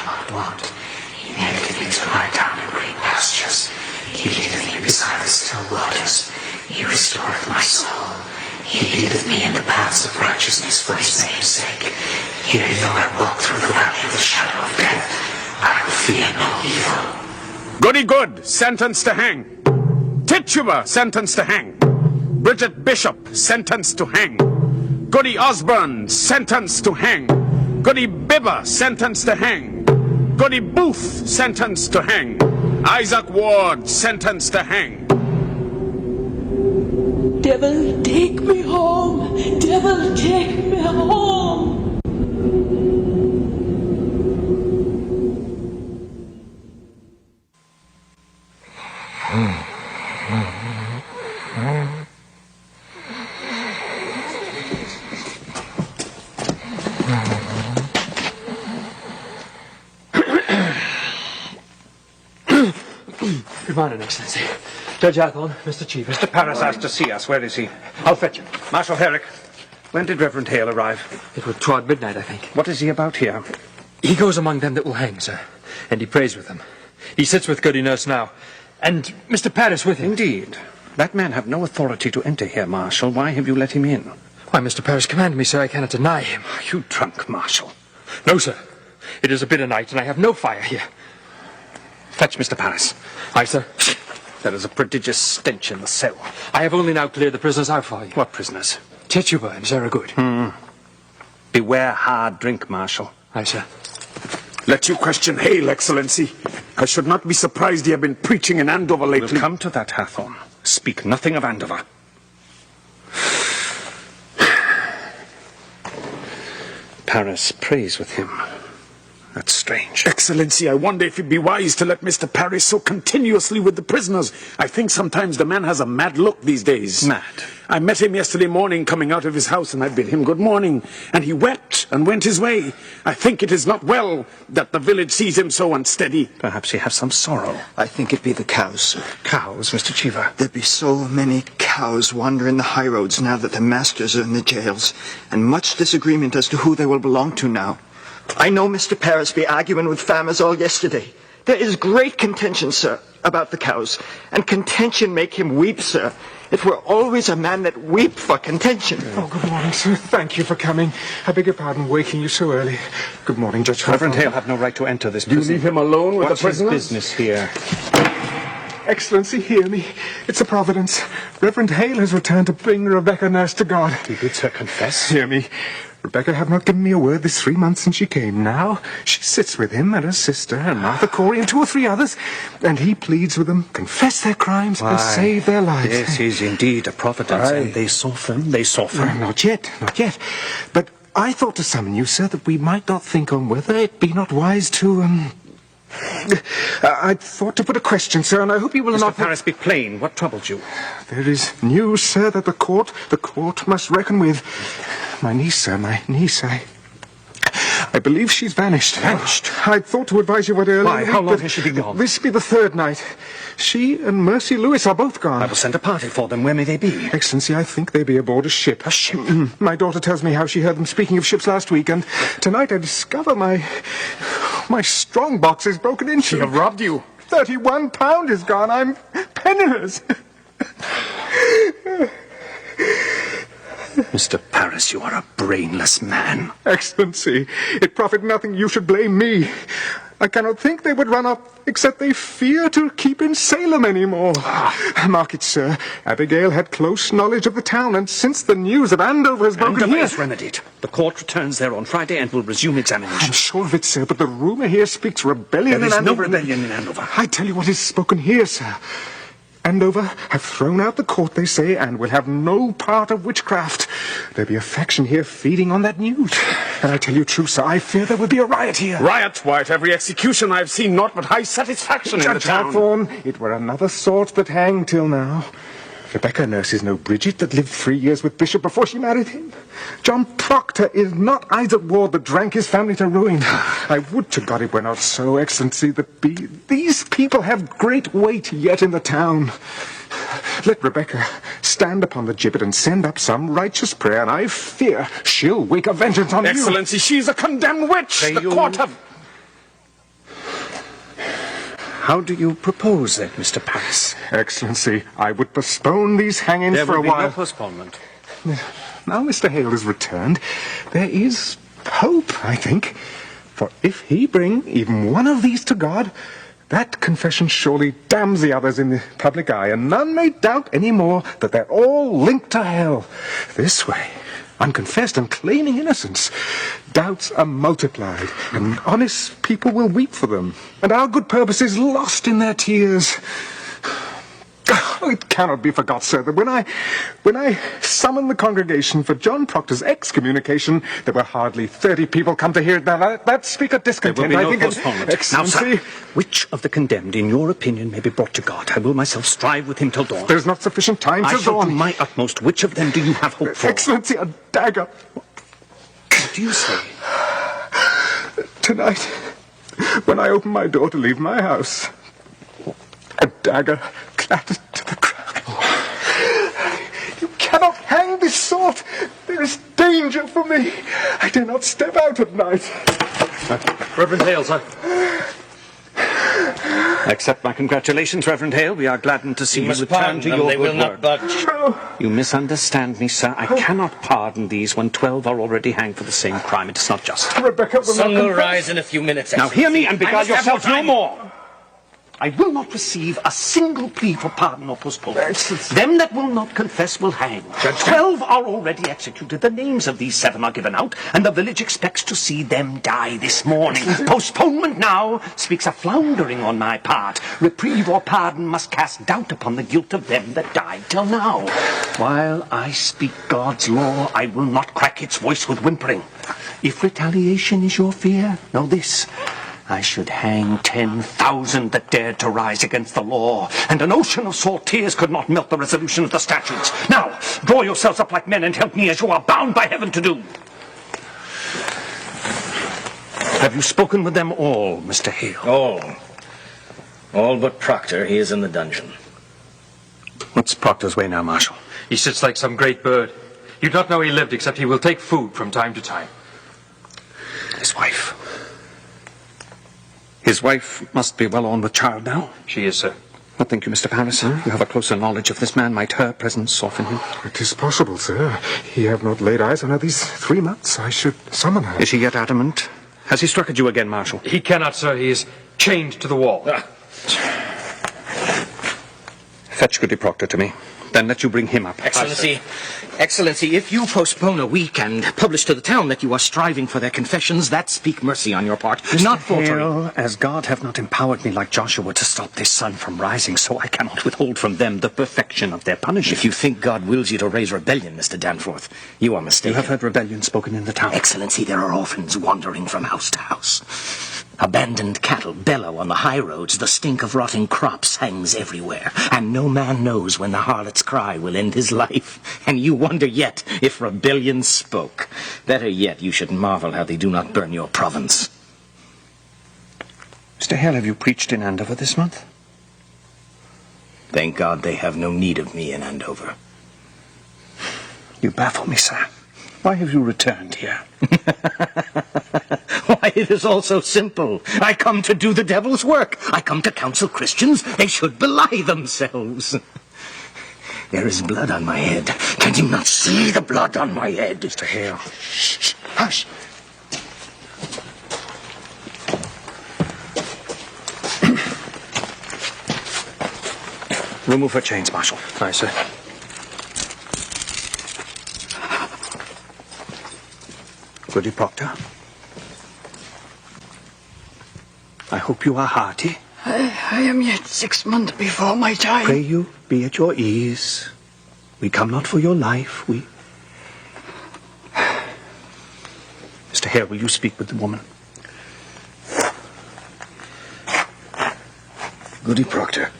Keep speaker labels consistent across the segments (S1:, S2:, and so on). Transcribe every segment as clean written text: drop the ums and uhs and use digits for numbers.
S1: not want. He maketh me to lie down in green pastures. He leadeth me beside the still waters. He restoreth my soul. He leadeth me in the paths of righteousness for his name's sake. Yea, though I walk through the valley of the shadow of death, I will fear no evil.
S2: Goody Good, sentenced to hang. Tituba, sentenced to hang. Bridget Bishop, sentenced to hang. Goody Osborne, sentenced to hang. Goody Bibber, sentenced to hang. Goody Booth, sentenced to hang. Isaac Ward, sentenced to hang.
S3: Devil, take me home. Devil, take me home.
S4: Good morning, Excellency. Judge Athorn, Mr. Chief.
S5: Mr. Paris asked to see us. Where is he?
S4: I'll fetch him.
S5: Marshal Herrick, when did Reverend Hale arrive?
S4: It was toward midnight, I think.
S5: What is he about here?
S4: He goes among them that will hang, sir, and he prays with them. He sits with Goody Nurse now, and Mr. Paris with him.
S5: Indeed. That man have no authority to enter here, Marshal. Why have you let him in?
S4: Why, Mr. Paris commanded me, sir. I cannot deny him.
S5: Are you drunk, Marshal?
S4: No, sir. It is a bitter night, and I have no fire here.
S5: Fetch Mr. Paris.
S4: Aye, sir.
S5: There is a prodigious stench in the cell.
S4: I have only now cleared the prisoners out for you.
S5: What prisoners?
S4: Tituba and Sarah Good.
S5: Beware hard drink, Marshal.
S4: Aye, sir.
S2: Let you question Hale, Excellency. I should not be surprised he have been preaching in Andover lately.
S5: We'll come to that, Hathorn. Speak nothing of Andover. Paris prays with him. That's strange.
S2: Excellency, I wonder if it'd be wise to let Mr. Paris so continuously with the prisoners. I think sometimes the man has a mad look these days.
S5: Mad?
S2: I met him yesterday morning coming out of his house, and I bid him good morning, and he wept and went his way. I think it is not well that the village sees him so unsteady.
S5: Perhaps he has some sorrow.
S6: I think it be the cows, sir.
S5: Cows, Mr. Cheever?
S6: There be so many cows wandering the high roads now that the masters are in the jails, and much disagreement as to who they will belong to now. I know Mr. Paris be arguing with farmers all yesterday. There is great contention, sir, about the cows, and contention make him weep, sir. It were always a man that weep for contention.
S7: Oh, good morning, sir. Thank you for coming. I beg your pardon waking you so early. Good morning, Judge Hall.
S5: Reverend Hale have no right to enter this prison.
S2: You leave him alone with
S5: What's
S2: the prisoners?
S5: his business here?
S7: Excellency, hear me. It's a providence. Reverend Hale has returned to bring Rebecca Nurse to God.
S5: He bids her confess.
S7: Hear me. Rebecca have not given me a word this 3 months since she came. Now she sits with him and her sister and Martha Corey and 2 or 3 others, and he pleads with them, confess their crimes and save their lives.
S5: This is indeed a providence, and they soften.
S7: Not yet. But I thought to summon you, sir, that we might not think on whether it be not wise to, I thought to put a question, sir, and I hope you will not...
S5: Mr. Paris, be plain. What troubles you?
S7: There is news, sir, that the court must reckon with. My niece, sir, I believe she's vanished.
S5: Vanished?
S7: I thought to advise you what earlier.
S5: Why? How long has she been gone?
S7: This be the 3rd night. She and Mercy Lewis are both gone.
S5: I will send a party for them. Where may they be?
S7: Excellency, I think they be aboard a ship.
S5: A ship?
S7: My daughter tells me how she heard them speaking of ships last week, and tonight I discover my strong box is broken into.
S2: She have robbed you.
S7: £31 is gone. I'm penniless.
S5: Mr. Paris, you are a brainless man.
S7: Excellency, it profit nothing you should blame me. I cannot think they would run up, except they fear to keep in Salem anymore. Mark it, sir. Abigail had close knowledge of the town, and since the news of Andover has broken
S5: Andover
S7: here...
S5: is remedied. The court returns there on Friday and will resume examination.
S7: I'm sure of it, sir, but the rumour here speaks rebellion in
S5: There is no
S7: Andover.
S5: rebellion in Andover.
S7: I tell you what is spoken here, sir. Andover have thrown out the court, they say, and will have no part of witchcraft. There be a faction here feeding on that news. And I tell you true, sir, I fear there will be a riot here.
S2: Riot? Why, at every execution I have seen naught but high satisfaction in the
S7: Judge
S2: town.
S7: Hawthorne, it were another sort that hanged till now. Rebecca Nurse is no Bridget that lived 3 years with Bishop before she married him. John Proctor is not Isaac Ward that drank his family to ruin. I would to God it were not so, Excellency, that these people have great weight yet in the town. Let Rebecca stand upon the gibbet and send up some righteous prayer, and I fear she'll wreak a vengeance on you.
S2: Excellency, she's a condemned witch. The court have...
S5: How do you propose that, Mr. Paris?
S7: Excellency, I would postpone these hangings for a while.
S5: No postponement.
S7: Now Mr. Hale has returned, there is hope, I think. For if he bring even one of these to God, that confession surely damns the others in the public eye, and none may doubt any more that they're all linked to hell. This way, unconfessed and claiming innocence, doubts are multiplied, and honest people will weep for them, and our good purpose is lost in their tears. Oh, it cannot be forgot, sir, that when I summoned the congregation for John Proctor's excommunication, there were hardly 30 people come to hear it. Now, that speak of discontent.
S5: There will be no
S7: I think
S5: postponement. Now,
S7: Excellency,
S5: sir, which of the condemned, in your opinion, may be brought to God? I will myself strive with him till dawn.
S7: there's not sufficient time
S5: I
S7: to
S5: shall do
S7: dawn.
S5: my utmost. Which of them do you have hope for?
S7: Excellency, a dagger.
S5: What do you say?
S7: Tonight, when I open my door to leave my house, a dagger clattered to the ground. You cannot hang this sort. There is danger for me. I dare not step out at night.
S4: Reverend Hale, sir.
S5: Accept my congratulations, Reverend Hale. We are gladdened to see you return to your good work. You misunderstand me, sir. I cannot pardon these when 12 are already hanged for the same crime. It is not just.
S7: Rebecca will
S8: Sun
S7: not
S8: will
S7: confess.
S8: rise in a few minutes.
S5: Now hear me and beguile
S8: I must have
S5: yourself no
S8: time.
S5: more. I will not receive a single plea for pardon or postponement.
S7: Excellency.
S5: Them that will not confess will hang. 12 are already executed. The names of these 7 are given out, and the village expects to see them die this morning. Postponement now speaks a floundering on my part. Reprieve or pardon must cast doubt upon the guilt of them that died till now. While I speak God's law, I will not crack its voice with whimpering. If retaliation is your fear, know this. I should hang 10,000 that dared to rise against the law, and an ocean of salt tears could not melt the resolution of the statutes. Now, draw yourselves up like men and help me as you are bound by heaven to do. Have you spoken with them all, Mr. Hale?
S8: All but Proctor. He is in the dungeon.
S5: What's Proctor's way now, Marshal?
S4: He sits like some great bird. You'd not know he lived, except he will take food from time to time.
S5: His wife. His wife must be well on with child now.
S4: She is, sir.
S5: What think you, Mr. Paris? You have a closer knowledge of this man. Might her presence soften him?
S7: It is possible, sir. He have not laid eyes on her these 3 months. I should summon her.
S5: Is he yet adamant? Has he struck at you again, Marshal?
S4: He cannot, sir. He is chained to the wall.
S5: Fetch Goody Proctor to me. Then let you bring him up.
S8: Excellency, if you postpone a week and publish to the town that you are striving for their confessions, that speak mercy on your part, not faltering.
S5: Hale, as God have not empowered me like Joshua to stop this sun from rising, so I cannot withhold from them the perfection of their punishment.
S8: If you think God wills you to raise rebellion, Mr. Danforth, you are
S5: You
S8: mistaken.
S5: have heard rebellion spoken in the town.
S8: Excellency, there are orphans wandering from house to house. Abandoned cattle bellow on the high roads. The stink of rotting crops hangs everywhere. And no man knows when the harlot's cry will end his life. And you wonder yet if rebellion spoke. Better yet, you should marvel how they do not burn your province.
S5: Mr. Hale, have you preached in Andover this month?
S8: Thank God they have no need of me in Andover.
S5: You baffle me, sir. Why have you returned here?
S8: Why, it is all so simple. I come to do the devil's work. I come to counsel Christians. They should belie themselves. There is blood on my head. Can you not see the blood on my head?
S5: Mr. Hale.
S8: Shh. Hush.
S5: Remove her chains, Marshal.
S4: Aye, sir.
S5: Goody Proctor. I hope you are hearty.
S3: I am yet 6 months before my time.
S5: Pray you be at your ease. We come not for your life, we... Mr. Hare, will you speak with the woman?
S8: Goody Proctor.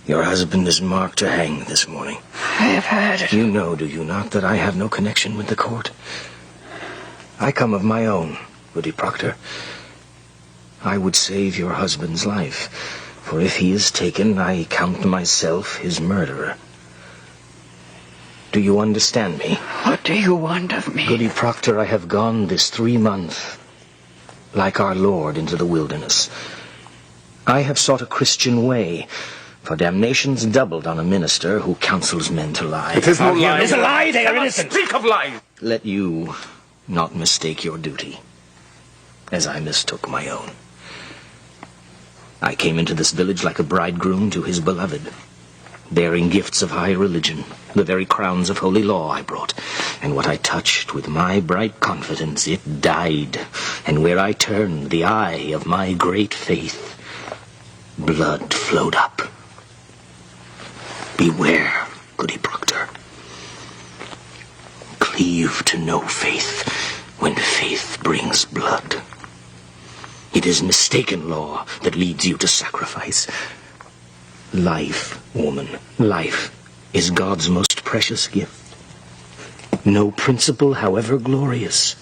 S8: Your husband is marked to hang this morning.
S3: I have heard it.
S8: You know, do you not, that I have no connection with the court? I come of my own, Goody Proctor. I would save your husband's life, for if he is taken, I count myself his murderer. Do you understand me?
S3: What do you want of me?
S8: Goody Proctor, I have gone this 3 months, like our Lord, into the wilderness. I have sought a Christian way, for damnation's doubled on a minister who counsels men to lie.
S2: It is no lie.
S5: It is a lie, they are innocent.
S2: Speak of lies.
S8: Let you not mistake your duty, as I mistook my own. I came into this village like a bridegroom to his beloved, bearing gifts of high religion. The very crowns of holy law I brought, and what I touched with my bright confidence, it died. And where I turned the eye of my great faith, blood flowed up. Beware, Goody Proctor. Cleave to no faith when faith brings blood. It is mistaken law that leads you to sacrifice. Life, woman, life is God's most precious gift. No principle, however glorious,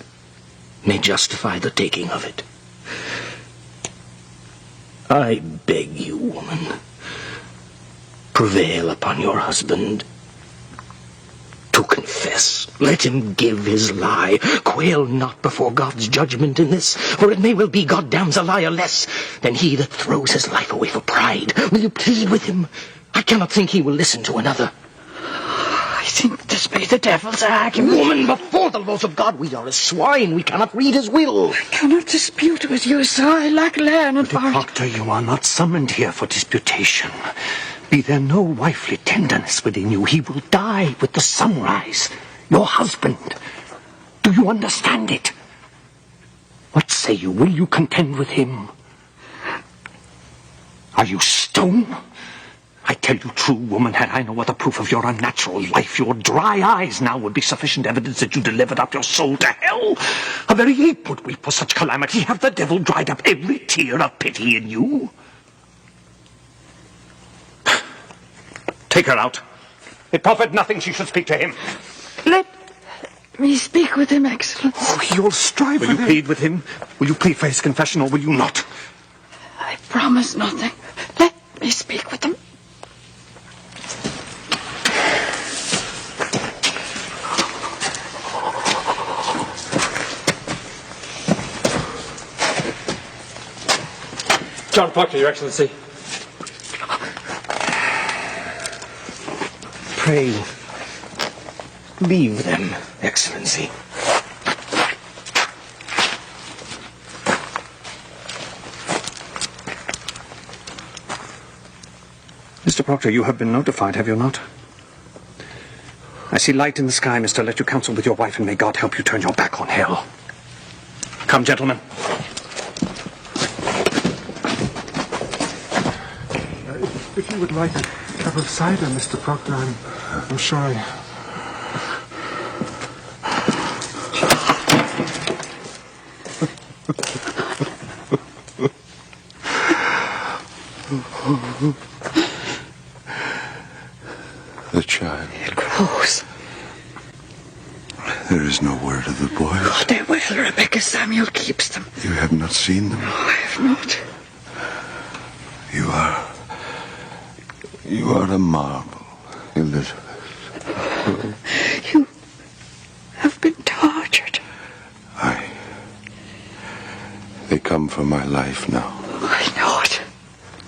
S8: may justify the taking of it. I beg you, woman, prevail upon your husband to confess. Let him give his lie. Quail not before God's judgment in this, for it may well be God damns a liar less than he that throws his life away for pride. Will you plead with him? I cannot think he will listen to another.
S3: I think this be the devil's argument.
S8: Woman, before the laws of God, we are as swine. We cannot read his will.
S3: I cannot dispute with you, sir. I lack learning for it.
S5: Proctor, you are not summoned here for disputation. Be there no wifely tenderness within you, he will die with the sunrise. Your husband. Do you understand it? What say you? Will you contend with him? Are you stone? I tell you true, woman, had I no other proof of your unnatural life, your dry eyes now would be sufficient evidence that you delivered up your soul to hell. A very ape would weep for such calamity. Have the devil dried up every tear of pity in you? Take her out. It profit nothing she should speak to him.
S3: Let me speak with him, Excellency.
S5: Oh, you'll strive with him. Will you plead with him? Will you plead for his confession, or will you not?
S3: I promise nothing. Let me speak with him.
S4: John Proctor, Your Excellency.
S8: Pray, leave them, Excellency.
S5: Mr. Proctor, you have been notified, have you not? I see light in the sky, mister. Let you counsel with your wife, and may God help you turn your back on hell. Come, gentlemen.
S7: If you would like a cup of cider, Mr. Proctor, I'm sure I...
S9: The child.
S3: It grows.
S9: There is no word of the boys.
S3: Oh, they will, Rebecca. Samuel keeps them.
S9: You have not seen them.
S3: No, I have not.
S9: You are a marvel, Elizabeth.
S3: You have been tortured.
S9: They come for my life now.
S3: I know it.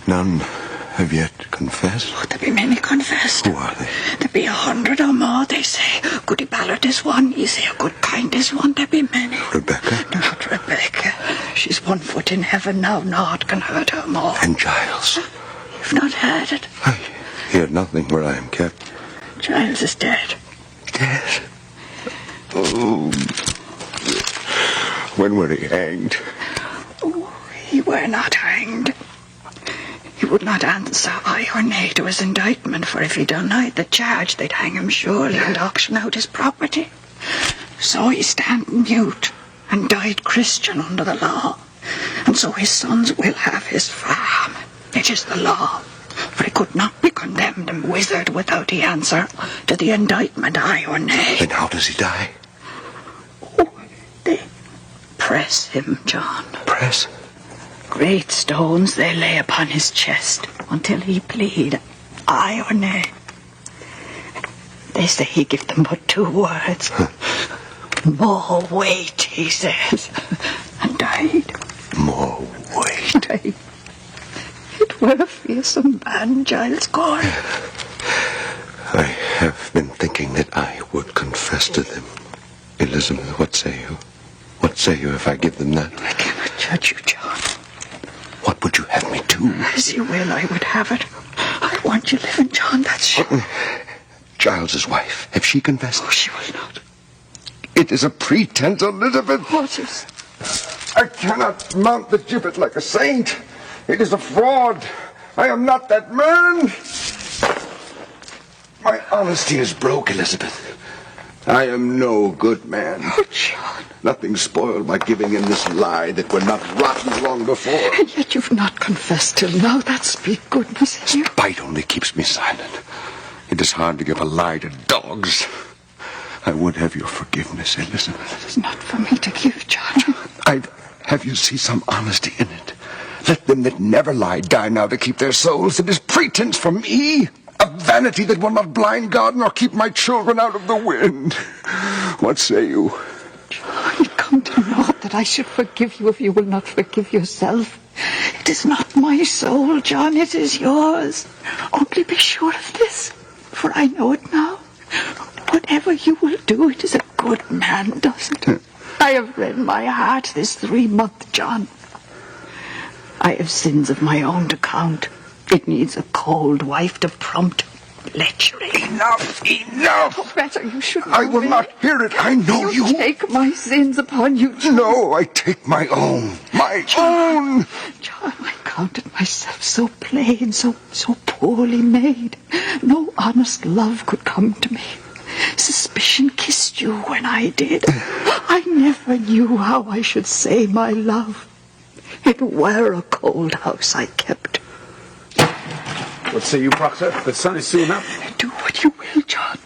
S9: None have yet confessed.
S3: Oh, there be many confessed.
S9: Who are they?
S3: There be 100 or more, they say. Goody Ballard is one. You say a good kind is one. There be many.
S9: Rebecca?
S3: Not Rebecca. She's 1 foot in heaven now. Naught can hurt her more.
S9: And Giles?
S3: You've not heard it.
S9: I hear nothing where I am kept.
S3: Giles is dead.
S9: Dead? Oh. When were he hanged?
S3: Oh, he were not hanged. He would not answer aye or nay to his indictment, for if he denied the charge, they'd hang him surely and auction out his property. So he stand mute and died Christian under the law. And so his sons will have his farm. It is the law. For he could not be condemned and withered without he answer to the indictment aye or nay.
S9: Then how does he die?
S3: Oh, they press him, John.
S9: Press?
S3: Great stones they lay upon his chest until he plead aye or nay. They say he give them but 2 words. More weight, he says, and died.
S9: More weight?
S3: Died. were a fearsome man, Giles Corey.
S9: I have been thinking that I would confess to them. Elizabeth, what say you? What say you if I give them that?
S3: I cannot judge you, John.
S9: What would you have me do?
S3: As you will, I would have it. I want you living, John, that's sure.
S9: Giles's wife, have she confessed?
S3: Oh, she will not.
S9: It is a pretense, Elizabeth.
S3: What is?
S7: I cannot mount the gibbet like a saint. It is a fraud. I am not that man.
S9: My honesty is broke, Elizabeth. I am no good man.
S3: Oh, John.
S9: Nothing spoiled by giving in this lie that were not rotten long before.
S3: And yet you've not confessed till now. That speak goodness in you.
S9: Spite only keeps me silent. It is hard to give a lie to dogs. I would have your forgiveness, Elizabeth.
S3: It is not for me to give, John.
S9: I'd have you see some honesty in it. Let them that never lie die now to keep their souls. It is pretense for me. A vanity that will not blind God nor keep my children out of the wind. What say you?
S3: John, you come to naught that I should forgive you if you will not forgive yourself. It is not my soul, John, it is yours. Only be sure of this, for I know it now. Whatever you will do, it is a good man does it. I have read my heart this 3 months, John. I have sins of my own to count. It needs a cold wife to prompt lechery.
S9: Enough, enough!
S3: Oh, better you should know
S9: I will
S3: me.
S9: not hear it. I know you.
S3: Take my sins upon you, John.
S9: No, I take my own. My own!
S3: John, I counted myself so plain, so poorly made. No honest love could come to me. Suspicion kissed you when I did. I never knew how I should say my love. It were a cold house I kept.
S2: What say you, Proctor? The sun is soon up.
S3: Do what you will, John,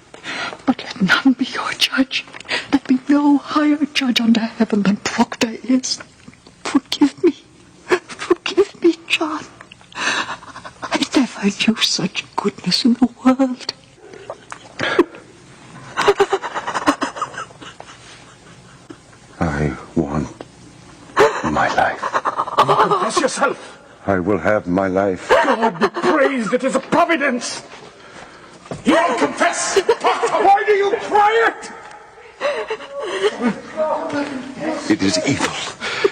S3: but let none be your judge. Let be no higher judge under heaven than Proctor is. Forgive me, John. I never knew such goodness in the world.
S9: I want my life.
S2: Confess yourself.
S9: I will have my life.
S2: God be praised, it is a providence. You will confess. Proctor, why do you cry it?
S9: It is evil.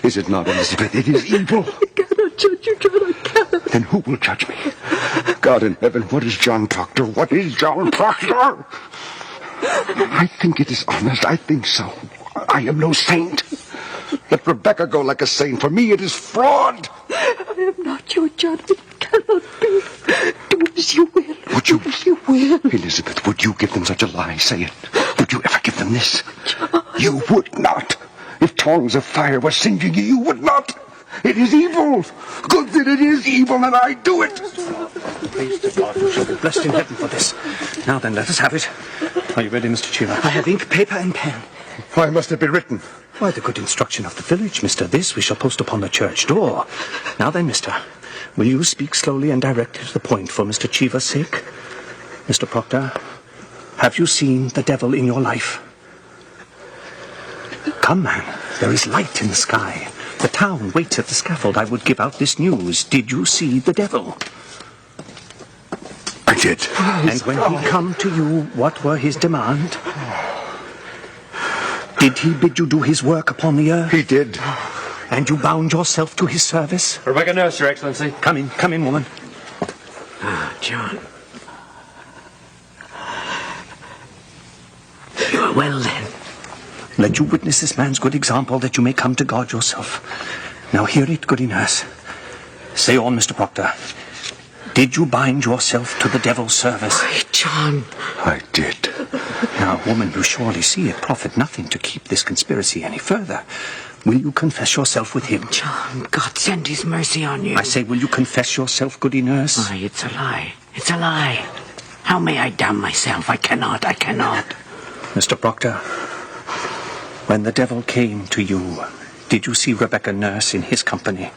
S9: Is it not, Elizabeth? It is evil.
S3: I cannot judge you, John, I cannot.
S9: Then who will judge me? God in heaven, what is John Proctor? What is John Proctor? I think it is honest. I think so. I am no saint. Let Rebecca go like a saint. For me, it is fraud.
S3: I am not your judge. It cannot be. Do as you will.
S9: Would you?
S3: Do as you will.
S9: Elizabeth, would you give them such a lie? Say it. Would you ever give them this? You would not. If tongues of fire were singeing you, you would not. It is evil. Good that it is evil, and I do it.
S5: Praise to God, who shall be blessed in heaven for this. Now then, let us have it. Are you ready, Mr. Cheever?
S8: I have ink, paper, and pen.
S9: Why must it be written?
S5: Why, the good instruction of the village, Mr. This we shall post upon the church door. Now then, mister, will you speak slowly and directly to the point for Mr. Cheever's sake? Mr. Proctor, have you seen the devil in your life? Come, man, there is light in the sky. The town waits at the scaffold. I would give out this news. Did you see the devil?
S9: I did.
S5: And when he come to you, what were his demand? Did he bid you do his work upon the earth?
S9: He did.
S5: And you bound yourself to his service?
S4: Rebecca Nurse, Your Excellency.
S5: Come in, woman.
S8: Ah, John. You are well, then.
S5: Let you witness this man's good example, that you may come to God yourself. Now hear it, goody nurse. Say on, Mr. Proctor. Did you bind yourself to the devil's service?
S8: Why, John.
S9: I did.
S5: Now, woman, you surely see it profit nothing to keep this conspiracy any further. Will you confess yourself with him?
S8: John, God send his mercy on you.
S5: I say, will you confess yourself, goody nurse?
S8: Why, it's a lie. It's a lie. How may I damn myself? I cannot.
S5: Mr. Proctor, when the devil came to you, did you see Rebecca Nurse in his company?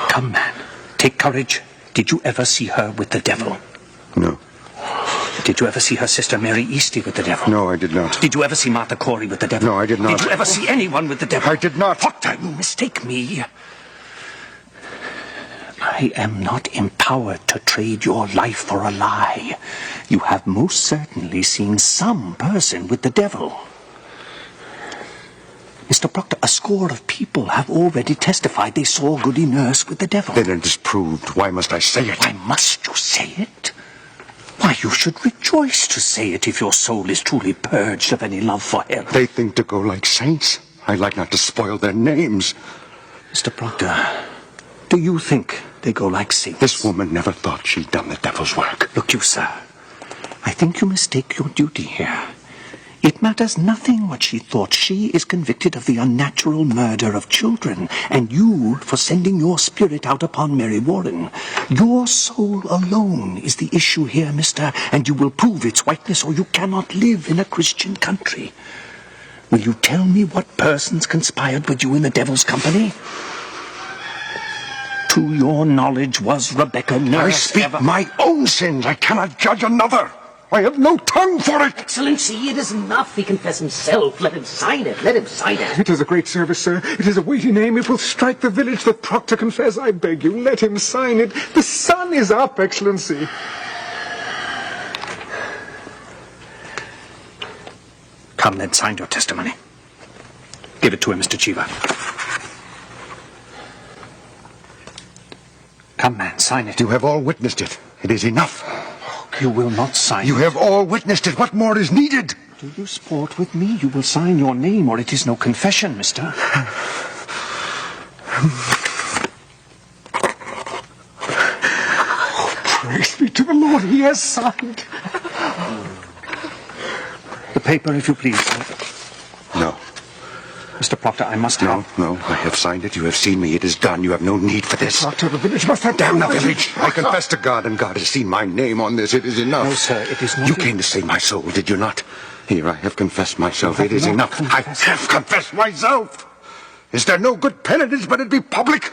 S5: Come, man. Take courage. Did you ever see her with the devil?
S9: No.
S5: Did you ever see her sister Mary Easty with the devil?
S9: No, I did not.
S5: Did you ever see Martha Corey with the devil?
S9: No, I did not.
S5: Did you ever see anyone with the devil?
S9: I did not.
S5: Proctor, you mistake me. I am not empowered to trade your life for a lie. You have most certainly seen some person with the devil. Mr. Proctor, a score of people have already testified they saw Goody Nurse with the devil.
S9: Then it is proved. Why must I say it?
S5: Why must you say it? Why, you should rejoice to say it if your soul is truly purged of any love for hell.
S9: They think to go like saints. I like not to spoil their names.
S5: Mr. Proctor, do you think they go like saints?
S9: This woman never thought she'd done the devil's work.
S5: Look, you, sir. I think you mistake your duty here. It matters nothing what she thought. She is convicted of the unnatural murder of children, and you for sending your spirit out upon Mary Warren. Your soul alone is the issue here, mister, and you will prove its whiteness, or you cannot live in a Christian country. Will you tell me what persons conspired with you in the devil's company? To your knowledge, was Rebecca Nurse
S9: I speak my own sins. I cannot judge another. I have no tongue for it.
S8: Excellency, it is enough. He confess himself. Let him sign it. Let him sign it.
S7: It is a great service, sir. It is a weighty name. It will strike the village. The proctor confess. I beg you, let him sign it. The sun is up, Excellency.
S5: Come, then, sign your testimony. Give it to him, Mr. Cheever. Come, man, sign it.
S9: You have all witnessed it. It is enough.
S5: You will not sign
S9: You
S5: it.
S9: have all witnessed it. What more is needed?
S5: Do you sport with me? You will sign your name, or it is no confession, mister.
S7: Praise be to the Lord. He has signed.
S5: The paper, if you please.
S9: No.
S5: Mr. Proctor, I must have...
S9: No. I have signed it. You have seen me. It is done. You have no need for this.
S7: Proctor, the village must have...
S9: Damn the village. I confess to God, and God has seen my name on this. It is enough.
S5: No, sir, it is not...
S9: You came to save my soul, did you not? Here, I have confessed myself. It is enough. I have confessed myself. Is there no good penitence but it be public?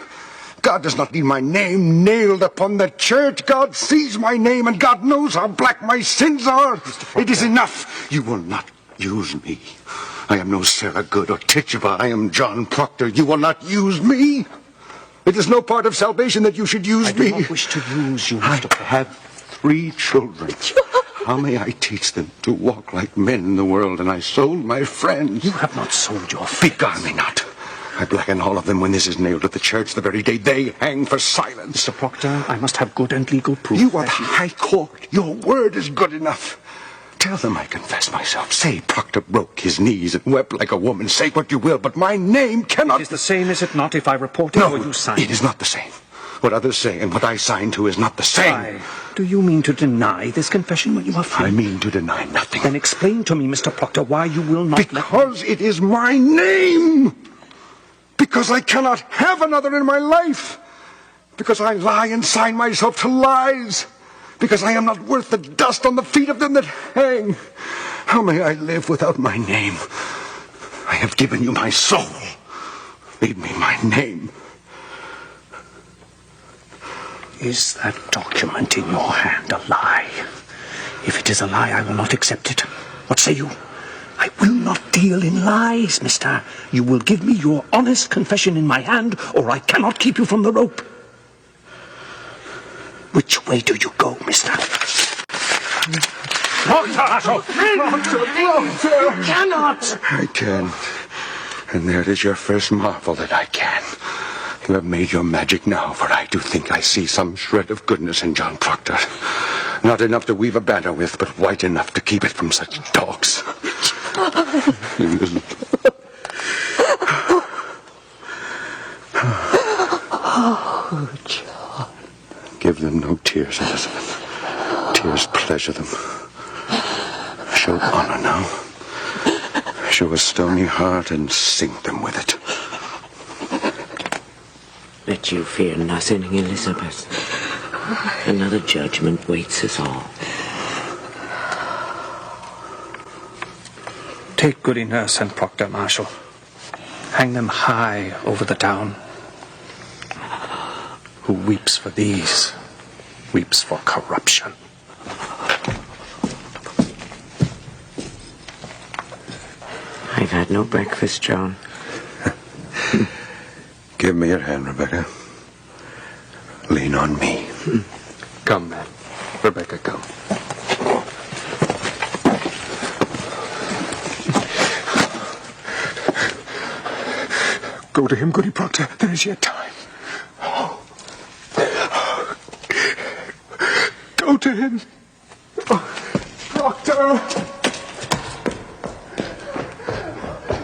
S9: God does not need my name nailed upon the church. God sees my name, and God knows how black my sins are. It is enough. You will not use me. I am no Sarah Good or Tituba. I am John Proctor. You will not use me. It is no part of salvation that you should use me.
S5: I do not wish to use you,
S9: I
S5: Mr. Proctor.
S9: have 3 children. How may I teach them to walk like men in the world? And I sold my friends.
S5: You have not sold your friends.
S9: Beguile me not. I blacken all of them when this is nailed at the church the very day they hang for silence.
S5: Mr. Proctor, I must have good and legal proof.
S9: You are the High Court. Your word is good enough. Tell them I confess myself. Say Proctor broke his knees and wept like a woman. Say what you will, but my name cannot...
S5: It is the same, is it not, if I report it or you sign
S9: it is not the same. What others say and what I sign to is not the same.
S5: Why? Do you mean to deny this confession when you are free?
S9: I mean to deny nothing.
S5: Then explain to me, Mr. Proctor, why you will not
S9: Because it is my name. Because I cannot have another in my life. Because I lie and sign myself to lies. Because I am not worth the dust on the feet of them that hang. How may I live without my name? I have given you my soul. Leave me my name.
S5: Is that document in your hand a lie? If it is a lie, I will not accept it. What say you? I will not deal in lies, mister. You will give me your honest confession in my hand, or I cannot keep you from the rope. Which way do you go, mister?
S9: Proctor!
S5: You cannot!
S9: I can. And there it is your first marvel that I can. You have made your magic now, for I do think I see some shred of goodness in John Proctor. Not enough to weave a banner with, but white enough to keep it from such dogs.
S3: Oh, John.
S9: Give them no tears, Elizabeth. Tears pleasure them. Show honor now. Show a stony heart and sink them with it.
S1: But you fear nothing, Elizabeth. Another judgment waits us all.
S5: Take Goody Nurse and Proctor, Marshal. Hang them high over the town. Who weeps for these, weeps for corruption.
S1: I've had no breakfast, John.
S9: Give me your hand, Rebecca. Lean on me.
S4: Come, man. Rebecca, come.
S7: Go to him, Goody Proctor. There is yet time. Go to him. Proctor!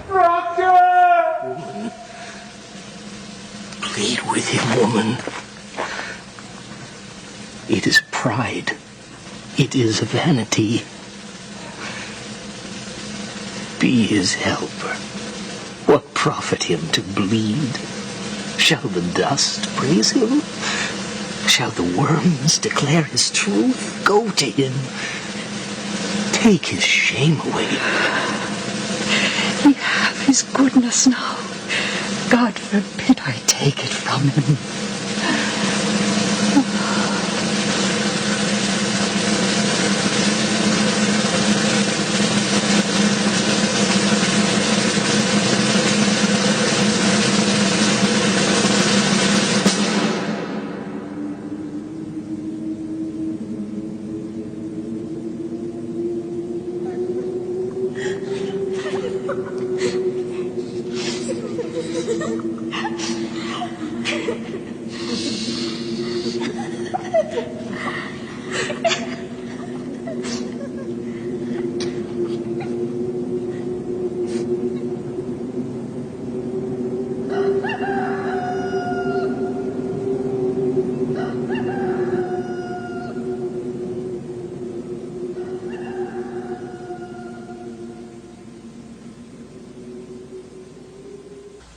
S7: Proctor!
S8: Plead with him, woman. It is pride. It is vanity. Be his helper. What profit him to bleed? Shall the dust praise him? Shall the worms declare his truth? Go to him. Take his shame away.
S3: He have his goodness now. God forbid I take it from him.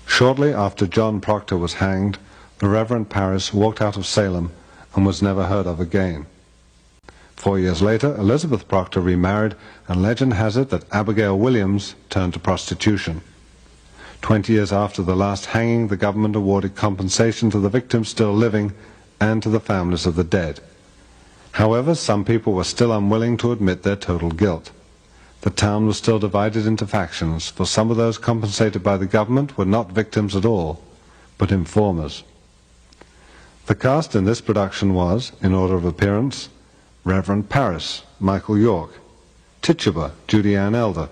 S10: Shortly after John Proctor was hanged, the Reverend Parris walked out of Salem and was never heard of again. 4 years later, Elizabeth Proctor remarried, and legend has it that Abigail Williams turned to prostitution. 20 years after the last hanging, the government awarded compensation to the victims still living and to the families of the dead. However, some people were still unwilling to admit their total guilt. The town was still divided into factions, for some of those compensated by the government were not victims at all, but informers. The cast in this production was, in order of appearance, Reverend Parris, Michael York; Tituba, Judy Ann Elder;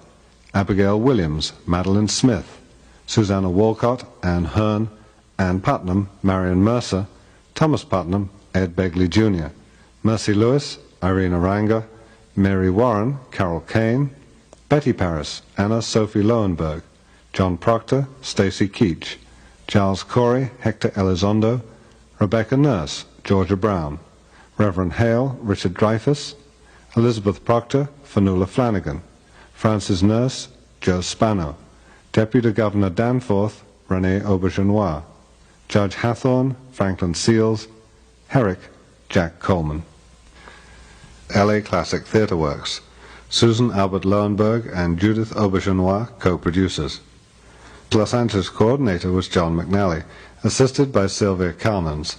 S10: Abigail Williams, Madeline Smith; Susanna Walcott, Anne Hearn; Ann Putnam, Marion Mercer; Thomas Putnam, Ed Begley Jr.; Mercy Lewis, Irene Aranga; Mary Warren, Carol Kane; Betty Parris, Anna Sophie Lowenberg; John Proctor, Stacy Keach; Giles Corey, Hector Elizondo; Rebecca Nurse, Georgia Brown; Reverend Hale, Richard Dreyfus; Elizabeth Proctor, Fanula Flanagan; Frances Nurse, Joe Spano; Deputy Governor Danforth, Rene Aubergenois; Judge Hathorne, Franklin Seals; Herrick, Jack Coleman. LA Classic Theatre Works. Susan Albert Lowenberg and Judith Aubergenois, co-producers. Los Angeles coordinator was John McNally, assisted by Sylvia Kalmans.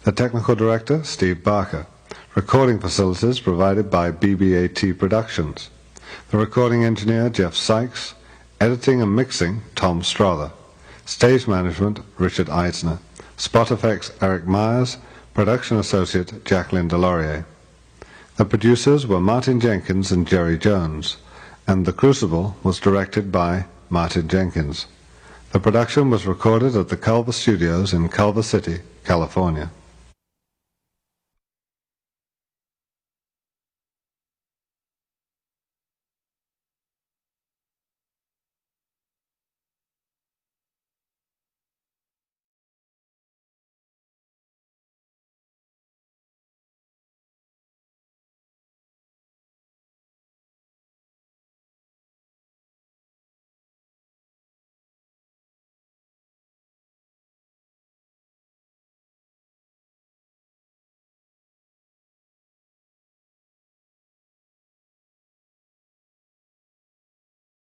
S10: The technical director, Steve Barker. Recording facilities provided by BBAT Productions. The recording engineer, Jeff Sykes. Editing and mixing, Tom Strother. Stage management, Richard Eisner. Spot effects, Eric Myers. Production associate, Jacqueline Delorier. The producers were Martin Jenkins and Jerry Jones, and The Crucible was directed by Martin Jenkins. The production was recorded at the Culver Studios in Culver City, California.